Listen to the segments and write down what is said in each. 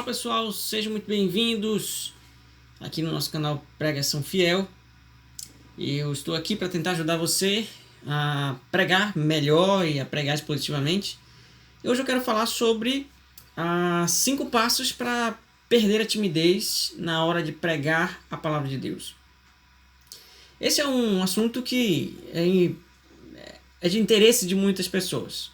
pessoal, sejam muito bem-vindos aqui no nosso canal Pregação Fiel. Eu estou aqui para tentar ajudar você a pregar melhor e a pregar positivamente. E hoje eu quero falar sobre 5 passos para perder a timidez na hora de pregar a palavra de Deus. Esse é um assunto que é de interesse de muitas pessoas.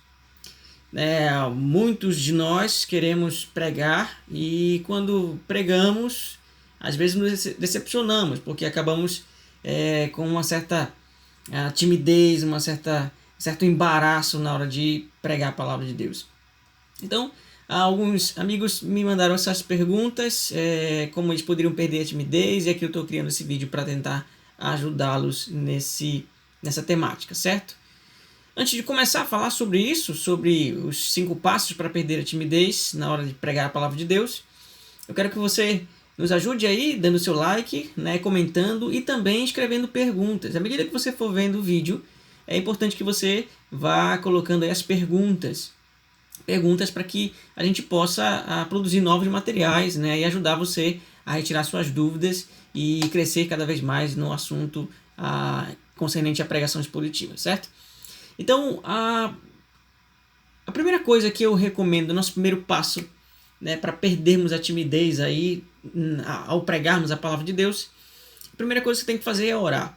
Muitos de nós queremos pregar e quando pregamos, às vezes nos decepcionamos, porque acabamos com uma certa timidez, certo embaraço na hora de pregar a palavra de Deus. Então, alguns amigos me mandaram essas perguntas, como eles poderiam perder a timidez, e aqui eu estou criando esse vídeo para tentar ajudá-los nessa temática, certo? Antes de começar a falar sobre isso, sobre os 5 passos para perder a timidez na hora de pregar a palavra de Deus, eu quero que você nos ajude aí, dando seu like, comentando e também escrevendo perguntas. À medida que você for vendo o vídeo, é importante que você vá colocando aí as perguntas para que a gente possa produzir novos materiais, e ajudar você a retirar suas dúvidas e crescer cada vez mais no assunto concernente à pregação expositiva, certo? Então, a primeira coisa que eu recomendo, o nosso primeiro passo para perdermos a timidez aí, ao pregarmos a palavra de Deus, a primeira coisa que você tem que fazer é orar.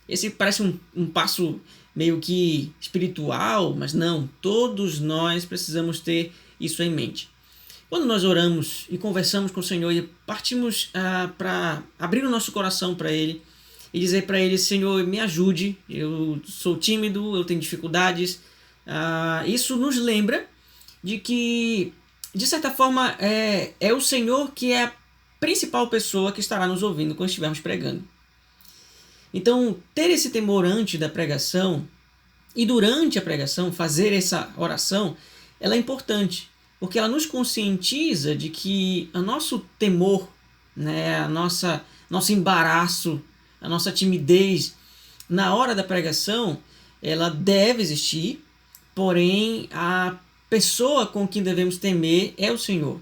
Esse parece um passo meio que espiritual, mas não, todos nós precisamos ter isso em mente. Quando nós oramos e conversamos com o Senhor e partimos para abrir o nosso coração para Ele, e dizer para Ele: Senhor, me ajude, eu sou tímido, eu tenho dificuldades. Isso nos lembra de que, de certa forma, é o Senhor que é a principal pessoa que estará nos ouvindo quando estivermos pregando. Então, ter esse temor antes da pregação e durante a pregação, fazer essa oração, ela é importante, porque ela nos conscientiza de que o nosso temor, nosso embaraço, a nossa timidez na hora da pregação, ela deve existir, porém a pessoa com quem devemos temer é o Senhor.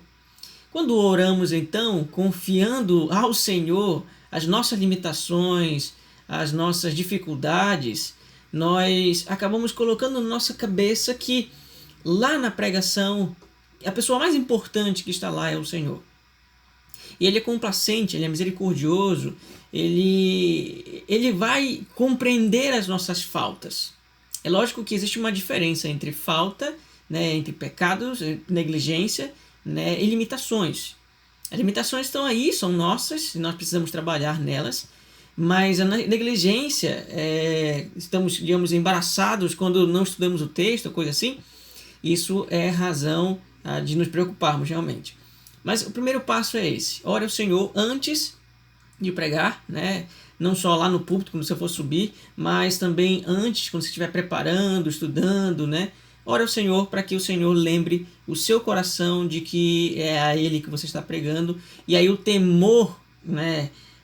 Quando oramos, então, confiando ao Senhor as nossas limitações, as nossas dificuldades, nós acabamos colocando na nossa cabeça que lá na pregação, a pessoa mais importante que está lá é o Senhor. E Ele é complacente, Ele é misericordioso, Ele vai compreender as nossas faltas. É lógico que existe uma diferença entre falta, entre pecados, negligência, e limitações. As limitações estão aí, são nossas, e nós precisamos trabalhar nelas, mas a negligência, estamos, digamos, embaraçados quando não estudamos o texto, coisa assim, isso é razão de nos preocuparmos realmente. Mas o primeiro passo é esse: ore ao Senhor antes de pregar, não só lá no púlpito quando você for subir, mas também antes, quando você estiver preparando, estudando, ore ao Senhor para que o Senhor lembre o seu coração de que é a Ele que você está pregando, e aí o temor,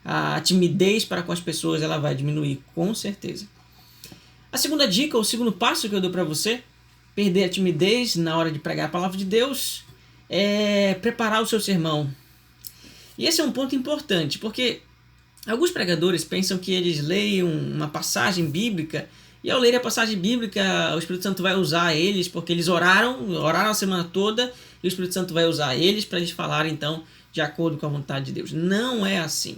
a timidez para com as pessoas, ela vai diminuir com certeza. A segunda dica, o segundo passo que eu dou para você perder a timidez na hora de pregar a palavra de Deus, é preparar o seu sermão. E esse é um ponto importante, porque alguns pregadores pensam que eles leem uma passagem bíblica, e ao ler a passagem bíblica, o Espírito Santo vai usar eles, porque eles oraram a semana toda, e o Espírito Santo vai usar eles para eles falarem, então, de acordo com a vontade de Deus. Não é assim.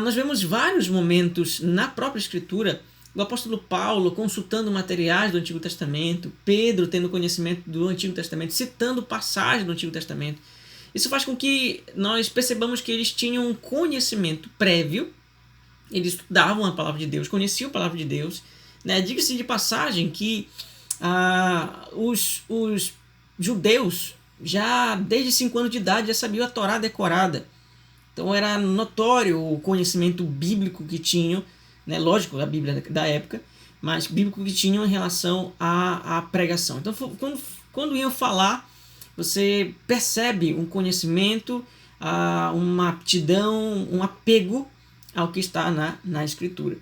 Nós vemos vários momentos na própria Escritura, o apóstolo Paulo consultando materiais do Antigo Testamento, Pedro tendo conhecimento do Antigo Testamento, citando passagens do Antigo Testamento. Isso faz com que nós percebamos que eles tinham um conhecimento prévio, eles estudavam a palavra de Deus, conheciam a palavra de Deus. Diga-se de passagem que os judeus, já desde 5 anos de idade, já sabiam a Torá decorada. Então era notório o conhecimento bíblico que tinham, lógico, a Bíblia da época, mas bíblico que tinham em relação à pregação. Então, quando iam falar, você percebe um conhecimento, uma aptidão, um apego ao que está na Escritura.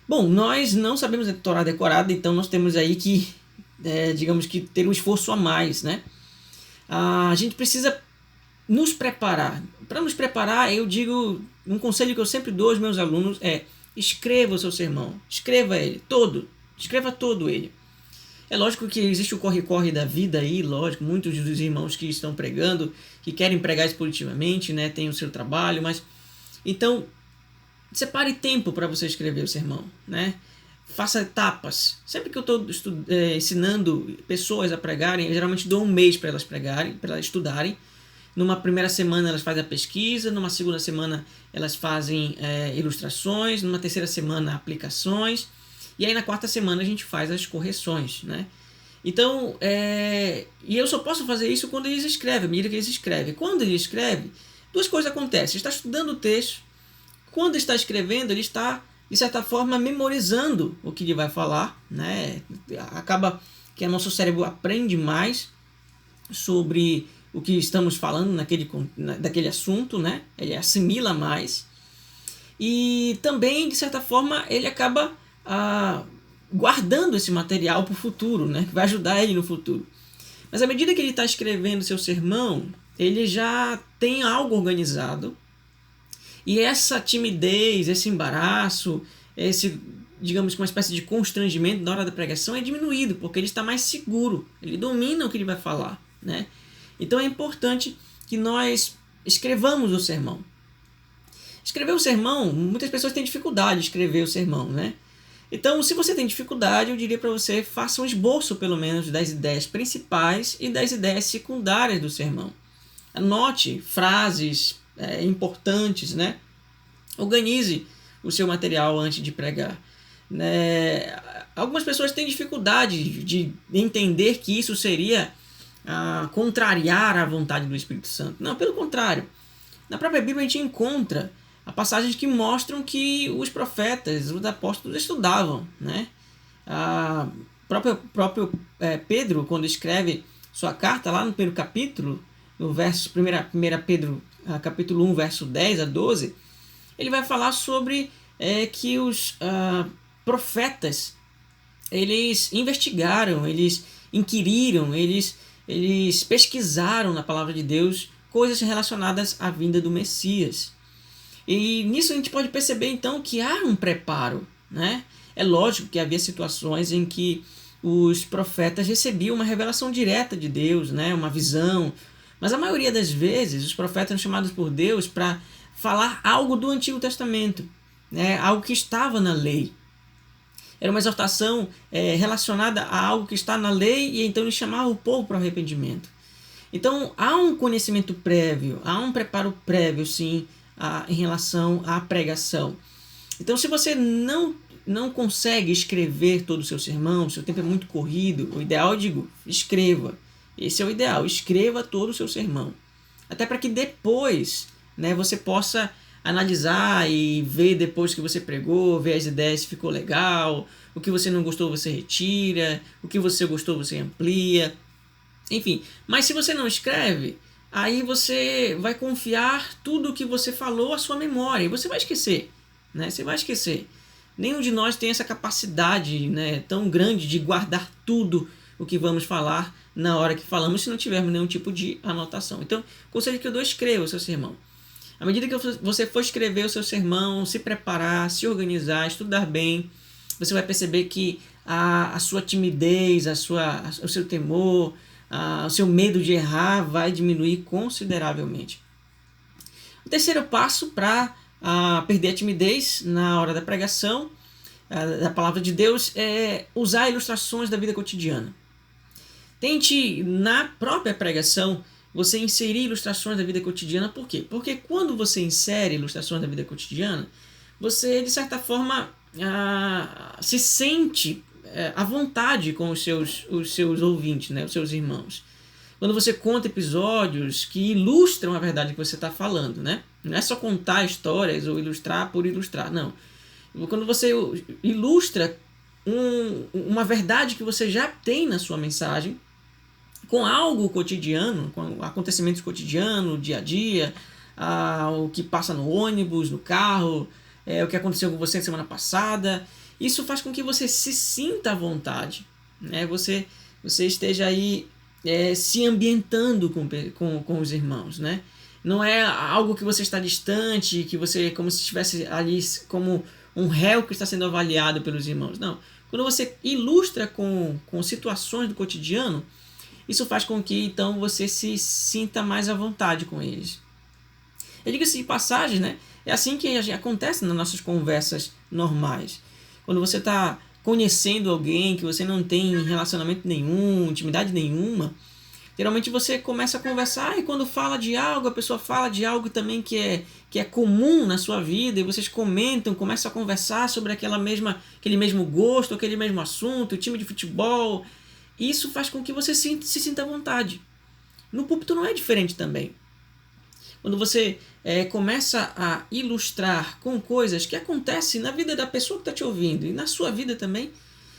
Bom, nós não sabemos a Torá decorada, então nós temos aí que, digamos que, ter um esforço a mais, a gente precisa nos preparar. Para nos preparar, eu digo, um conselho que eu sempre dou aos meus alunos é: escreva o seu sermão, escreva ele todo, escreva todo ele. É lógico que existe o corre-corre da vida aí, lógico, muitos dos irmãos que estão pregando, que querem pregar expositivamente, né, tem o seu trabalho, mas então separe tempo para você escrever o sermão, né? Faça etapas. Sempre que eu estou ensinando pessoas a pregarem, eu geralmente dou um mês para elas pregarem, para elas estudarem. Numa primeira semana elas fazem a pesquisa, numa segunda semana elas fazem ilustrações, numa terceira semana aplicações, e aí na quarta semana a gente faz as correções, né? Então, e eu só posso fazer isso quando eles escrevem, à medida que eles escrevem. Quando ele escreve, duas coisas acontecem. Ele está estudando o texto, quando está escrevendo, ele está, de certa forma, memorizando o que ele vai falar, né? Acaba que o nosso cérebro aprende mais sobre o que estamos falando daquele assunto, né? Ele assimila mais. E também, de certa forma, ele acaba guardando esse material para o futuro, né? Que vai ajudar ele no futuro. Mas à medida que ele está escrevendo seu sermão, ele já tem algo organizado. E essa timidez, esse embaraço, esse, digamos, uma espécie de constrangimento na hora da pregação é diminuído, porque ele está mais seguro, ele domina o que ele vai falar, né? Então é importante que nós escrevamos o sermão. Escrever o sermão, muitas pessoas têm dificuldade de escrever o sermão, né? Então, se você tem dificuldade, eu diria para você, faça um esboço, pelo menos, das ideias principais e das ideias secundárias do sermão. Anote frases importantes, né? Organize o seu material antes de pregar. Né? Algumas pessoas têm dificuldade de entender que isso seria contrariar a vontade do Espírito Santo. Não, pelo contrário. Na própria Bíblia a gente encontra passagens que mostram que os profetas, os apóstolos estudavam, né? Próprio Pedro, quando escreve sua carta lá no primeiro capítulo, no verso 1 Pedro, capítulo 1, verso 10 a 12, ele vai falar sobre que os profetas, eles investigaram, eles inquiriram, eles pesquisaram na palavra de Deus coisas relacionadas à vinda do Messias. E nisso a gente pode perceber então que há um preparo, né? É lógico que havia situações em que os profetas recebiam uma revelação direta de Deus, né? Uma visão, mas a maioria das vezes os profetas eram chamados por Deus para falar algo do Antigo Testamento, né? Algo que estava na lei. Era uma exortação relacionada a algo que está na lei, e então ele chamava o povo para o arrependimento. Então há um conhecimento prévio, há um preparo prévio, sim, em relação à pregação. Então, se você não consegue escrever todo o seu sermão, seu tempo é muito corrido, o ideal, eu digo, escreva. Esse é o ideal, escreva todo o seu sermão. Até para que depois, né, você possa analisar e ver depois que você pregou, ver as ideias se ficou legal, o que você não gostou você retira, o que você gostou você amplia, enfim. Mas se você não escreve, aí você vai confiar tudo o que você falou à sua memória e você vai esquecer, né? Você vai esquecer. Nenhum de nós tem essa capacidade, né, tão grande de guardar tudo o que vamos falar na hora que falamos se não tivermos nenhum tipo de anotação. Então, o conselho que eu dou, escreva o seu sermão. À medida que você for escrever o seu sermão, se preparar, se organizar, estudar bem, você vai perceber que a sua timidez, o seu temor, o seu medo de errar vai diminuir consideravelmente. O terceiro passo para perder a timidez na hora da pregação da palavra de Deus é usar ilustrações da vida cotidiana. Tente, na própria pregação, você inserir ilustrações da vida cotidiana. Por quê? Porque quando você insere ilustrações da vida cotidiana, você, de certa forma, se sente à vontade com os seus ouvintes, né? Os seus irmãos. Quando você conta episódios que ilustram a verdade que você está falando, né? Não é só contar histórias ou ilustrar por ilustrar, não. Quando você ilustra uma verdade que você já tem na sua mensagem, com algo cotidiano, com acontecimentos cotidianos, dia a dia, o que passa no ônibus, no carro, o que aconteceu com você na semana passada, isso faz com que você se sinta à vontade, né? Você esteja aí se ambientando com os irmãos, né? Não é algo que você está distante, que você como se estivesse ali como um réu que está sendo avaliado pelos irmãos. Não. Quando você ilustra com situações do cotidiano, isso faz com que então você se sinta mais à vontade com eles. Eu digo assim de passagem, né? É assim que acontece nas nossas conversas normais. Quando você está conhecendo alguém que você não tem relacionamento nenhum, intimidade nenhuma, geralmente você começa a conversar e quando fala de algo, a pessoa fala de algo também que é comum na sua vida e vocês comentam, começam a conversar sobre aquele mesmo gosto, aquele mesmo assunto, o time de futebol. Isso faz com que você se sinta à vontade. No púlpito não é diferente também. Quando você começa a ilustrar com coisas que acontecem na vida da pessoa que está te ouvindo e na sua vida também,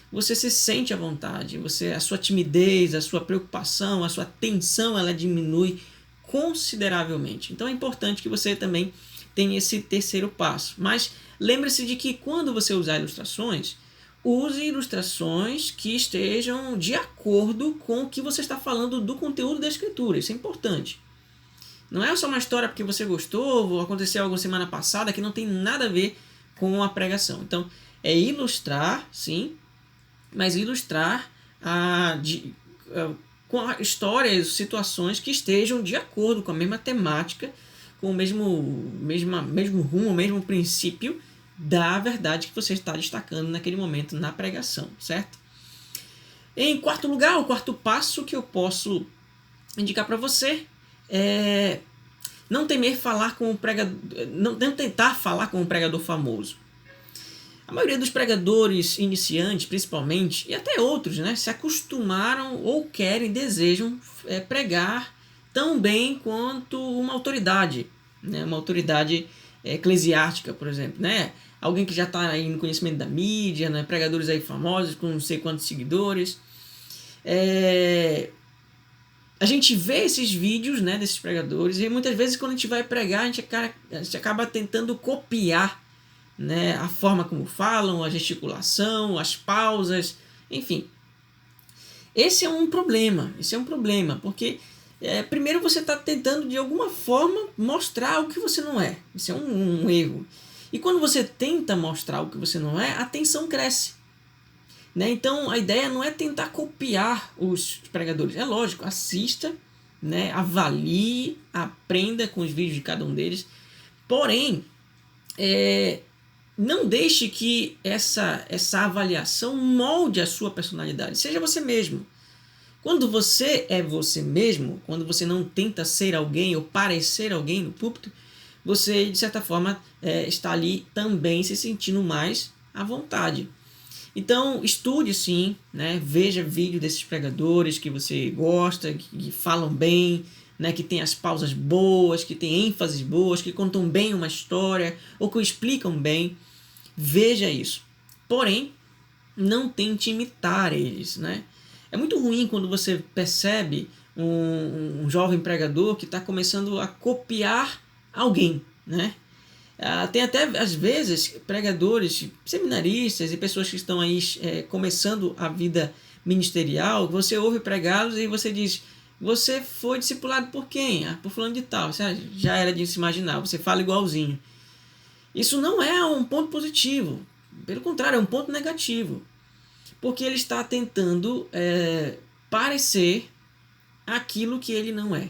você se sente à vontade, a sua timidez, a sua preocupação, a sua tensão, ela diminui consideravelmente. Então é importante que você também tenha esse terceiro passo. Mas lembre-se de que quando você usar ilustrações, use ilustrações que estejam de acordo com o que você está falando do conteúdo da escritura. Isso é importante. Não é só uma história porque você gostou, ou aconteceu algo semana passada que não tem nada a ver com a pregação. Então, é ilustrar, sim, mas ilustrar com histórias, situações que estejam de acordo com a mesma temática, com o mesmo rumo, o mesmo princípio da verdade que você está destacando naquele momento na pregação, certo? Em quarto lugar, o quarto passo que eu posso indicar para você é não temer falar com o pregador, não tentar falar com um pregador famoso. A maioria dos pregadores iniciantes, principalmente, e até outros, né, se acostumaram ou desejam pregar tão bem quanto uma autoridade, né, uma autoridade eclesiástica, por exemplo, né, alguém que já está aí no conhecimento da mídia, né, pregadores aí famosos com não sei quantos seguidores. A gente vê esses vídeos, né, desses pregadores e muitas vezes quando a gente vai pregar a gente acaba tentando copiar, né, a forma como falam, a gesticulação, as pausas, enfim. Esse é um problema, porque primeiro você está tentando de alguma forma mostrar o que você não é. Isso é um erro. E quando você tenta mostrar o que você não é, a tensão cresce. Né? Então a ideia não é tentar copiar os pregadores. É lógico, assista, né, avalie, aprenda com os vídeos de cada um deles. Porém, não deixe que essa avaliação molde a sua personalidade. Seja você mesmo. Quando você é você mesmo, quando você não tenta ser alguém ou parecer alguém no púlpito, você, de certa forma, está ali também se sentindo mais à vontade. Então, estude sim, né? Veja vídeos desses pregadores que você gosta, que falam bem, né? Que tem as pausas boas, que tem ênfases boas, que contam bem uma história ou que explicam bem. Veja isso. Porém, não tente imitar eles, né? É muito ruim quando você percebe um jovem pregador que está começando a copiar alguém, né? Tem até, às vezes, pregadores, seminaristas e pessoas que estão aí começando a vida ministerial, você ouve pregá-los e você diz, você foi discipulado por quem? Por fulano de tal. Você já era de se imaginar, você fala igualzinho. Isso não é um ponto positivo, pelo contrário, é um ponto negativo, porque ele está tentando parecer aquilo que ele não é.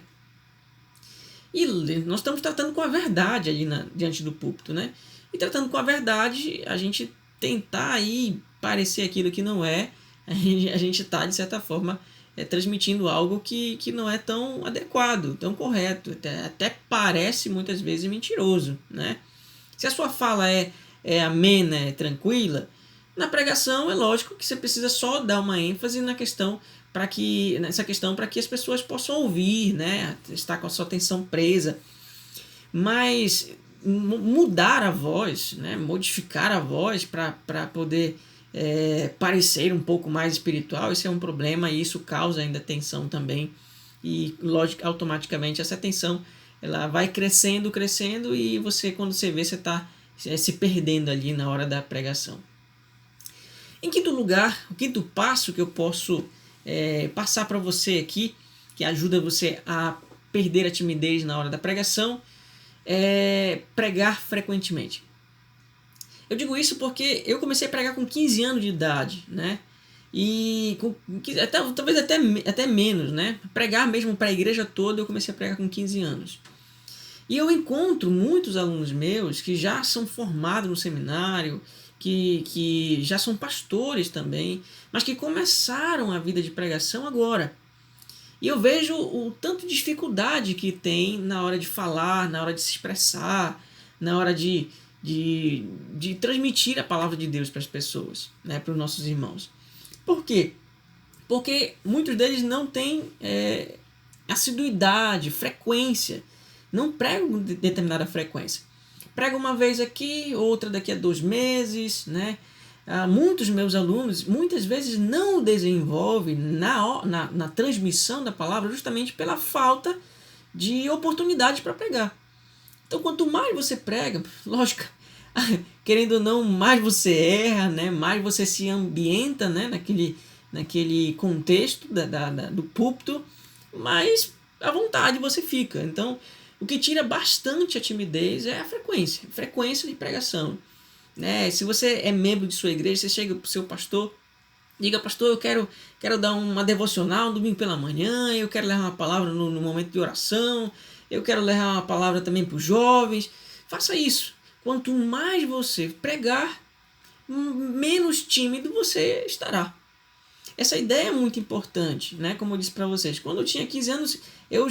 E nós estamos tratando com a verdade ali diante do púlpito, né? E tratando com a verdade, a gente tentar aí parecer aquilo que não é, a gente está, de certa forma, transmitindo algo que não é tão adequado, tão correto, até parece muitas vezes mentiroso, né? Se a sua fala é amena, é tranquila, na pregação é lógico que você precisa só dar uma ênfase nessa questão para que as pessoas possam ouvir, né? Estar com a sua atenção presa. Mas mudar a voz, né? Modificar a voz para poder parecer um pouco mais espiritual, isso é um problema e isso causa ainda tensão também. E lógico, automaticamente essa tensão ela vai crescendo e você, quando você vê, você está se perdendo ali na hora da pregação. Em quinto lugar, o quinto passo que eu posso passar para você aqui que ajuda você a perder a timidez na hora da pregação, é pregar frequentemente. Eu digo isso porque eu comecei a pregar com 15 anos de idade, né? E talvez até menos, né? Pregar mesmo para a igreja toda, eu comecei a pregar com 15 anos. E eu encontro muitos alunos meus que já são formados no seminário, que já são pastores também, mas que começaram a vida de pregação agora. E eu vejo o tanto de dificuldade que tem na hora de falar, na hora de se expressar, na hora de transmitir a palavra de Deus para as pessoas, né, para os nossos irmãos. Por quê? Porque muitos deles não têm assiduidade, frequência, não pregam de determinada frequência. Prega uma vez aqui, outra daqui a 2 meses, né? Muitos meus alunos muitas vezes não desenvolvem na transmissão da palavra justamente pela falta de oportunidade para pregar. Então, quanto mais você prega, lógico, querendo ou não, mais você erra, né? Mais você se ambienta, né? naquele contexto do púlpito, mais à vontade você fica. Então, o que tira bastante a timidez é a frequência de pregação. Né? Se você é membro de sua igreja, você chega para o seu pastor, diga: pastor, eu quero dar uma devocional um domingo pela manhã, eu quero levar uma palavra no momento de oração, eu quero levar uma palavra também para os jovens. Faça isso. Quanto mais você pregar, menos tímido você estará. Essa ideia é muito importante, né? Como eu disse para vocês, quando eu tinha 15 anos, eu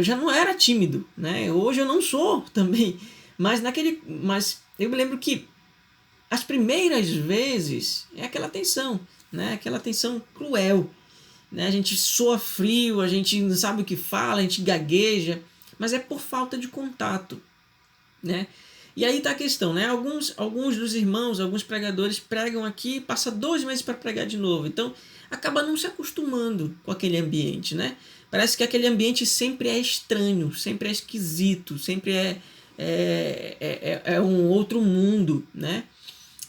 já não era tímido, né? Hoje eu não sou também, mas eu me lembro que as primeiras vezes é aquela tensão, né? Aquela tensão cruel, né? A gente soa frio, a gente não sabe o que fala, a gente gagueja, mas é por falta de contato, né? E aí está a questão, né? Alguns dos irmãos, alguns pregadores pregam aqui, passa 2 meses para pregar de novo, então acaba não se acostumando com aquele ambiente, né? Parece que aquele ambiente sempre é estranho, sempre é esquisito, sempre é um outro mundo, né?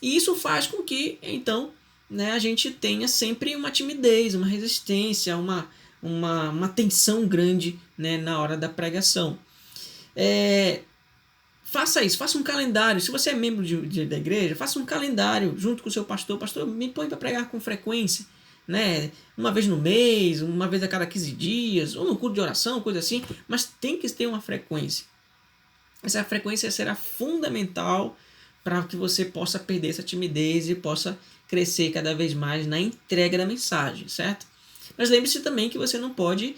E isso faz com que, então, né, a gente tenha sempre uma timidez, uma resistência, uma tensão grande, né, na hora da pregação. Faça isso, faça um calendário. Se você é membro da igreja, faça um calendário junto com o seu pastor. Pastor, me põe para pregar com frequência, né? Uma vez no mês, uma vez a cada 15 dias, ou no culto de oração, coisa assim, mas tem que ter uma frequência. Essa frequência será fundamental para que você possa perder essa timidez e possa crescer cada vez mais na entrega da mensagem, certo? Mas lembre-se também que você não pode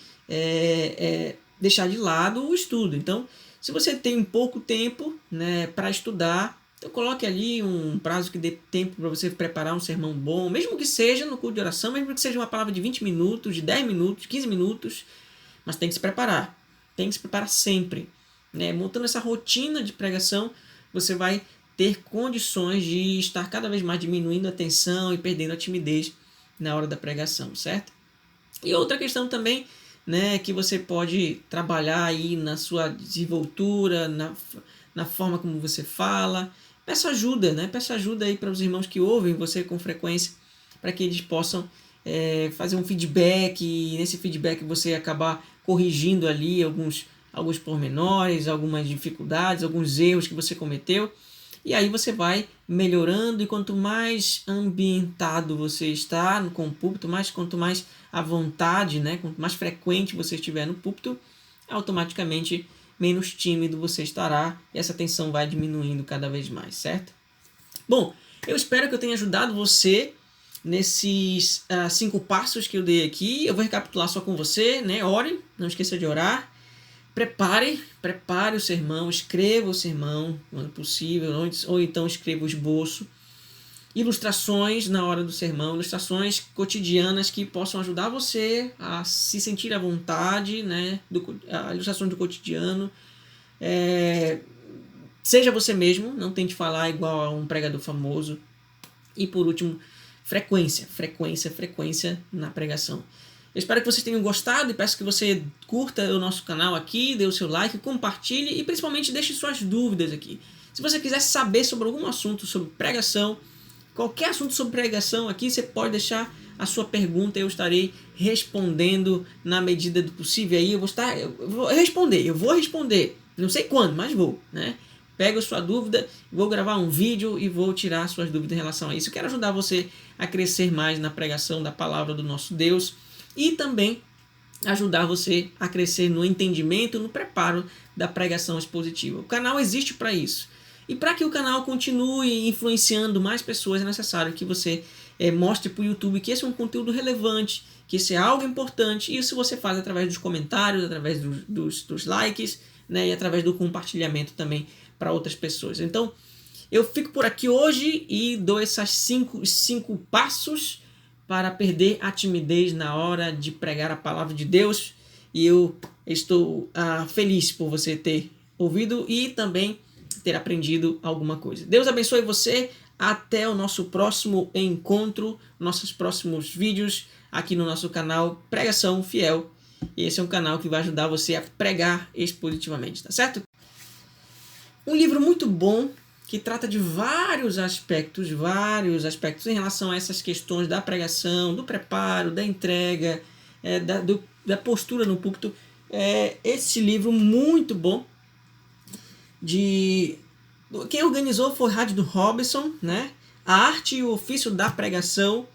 deixar de lado o estudo. Então, se você tem pouco tempo, né, para estudar, então coloque ali um prazo que dê tempo para você preparar um sermão bom, mesmo que seja no culto de oração, mesmo que seja uma palavra de 20 minutos, de 10 minutos, 15 minutos, mas tem que se preparar. Tem que se preparar sempre. Né? Montando essa rotina de pregação, você vai ter condições de estar cada vez mais diminuindo a tensão e perdendo a timidez na hora da pregação, certo? E outra questão também, né, que você pode trabalhar aí na sua desenvoltura, na forma como você fala. Peça ajuda, né? Peça ajuda aí para os irmãos que ouvem você com frequência, para que eles possam fazer um feedback, e nesse feedback você acabar corrigindo ali alguns pormenores, algumas dificuldades, alguns erros que você cometeu. E aí você vai melhorando, e quanto mais ambientado você está com o púlpito, quanto mais à vontade, né, quanto mais frequente você estiver no púlpito, automaticamente menos tímido você estará, e essa tensão vai diminuindo cada vez mais, certo? Bom, eu espero que eu tenha ajudado você nesses 5 passos que eu dei aqui. Eu vou recapitular só com você, né? Ore, não esqueça de orar. Prepare o sermão, escreva o sermão quando possível, ou então escreva o esboço. Ilustrações na hora do sermão, ilustrações cotidianas que possam ajudar você a se sentir à vontade, né? A ilustração do cotidiano. Seja você mesmo, não tente falar igual a um pregador famoso. E por último, frequência na pregação. Eu espero que vocês tenham gostado e peço que você curta o nosso canal aqui, dê o seu like, compartilhe e principalmente deixe suas dúvidas aqui. Se você quiser saber sobre algum assunto sobre pregação, qualquer assunto sobre pregação aqui, você pode deixar a sua pergunta eu estarei respondendo na medida do possível. Aí eu vou responder, não sei quando, mas vou, né? Pego a sua dúvida, vou gravar um vídeo e vou tirar suas dúvidas em relação a isso. Eu quero ajudar você a crescer mais na pregação da palavra do nosso Deus e também ajudar você a crescer no entendimento, no preparo da pregação expositiva. O canal existe para isso. E para que o canal continue influenciando mais pessoas, é necessário que você mostre para o YouTube que esse é um conteúdo relevante, que esse é algo importante. Isso você faz através dos comentários, através dos likes, né, e através do compartilhamento também para outras pessoas. Então, eu fico por aqui hoje e dou esses cinco passos para perder a timidez na hora de pregar a palavra de Deus. E eu estou feliz por você ter ouvido e também ter aprendido alguma coisa. Deus abençoe você. Até o nosso próximo encontro, nossos próximos vídeos aqui no nosso canal Pregação Fiel. Esse é um canal que vai ajudar você a pregar expositivamente, tá certo? Um livro muito bom que trata de vários aspectos em relação a essas questões da pregação, do preparo, da entrega, da postura no púlpito. Esse livro muito bom, quem organizou foi Haddon Robinson, né? A Arte e o Ofício da Pregação.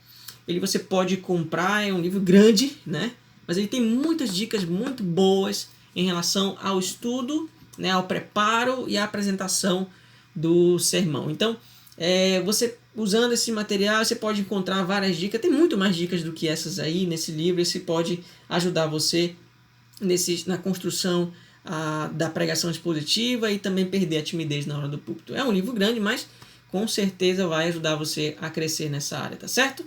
Você pode comprar, é um livro grande, né? Mas ele tem muitas dicas muito boas em relação ao estudo, né? Ao preparo e à apresentação do sermão. Então, você usando esse material, você pode encontrar várias dicas. Tem muito mais dicas do que essas aí nesse livro. Esse pode ajudar você na construção da pregação expositiva e também perder a timidez na hora do púlpito. É um livro grande, mas com certeza vai ajudar você a crescer nessa área, tá certo?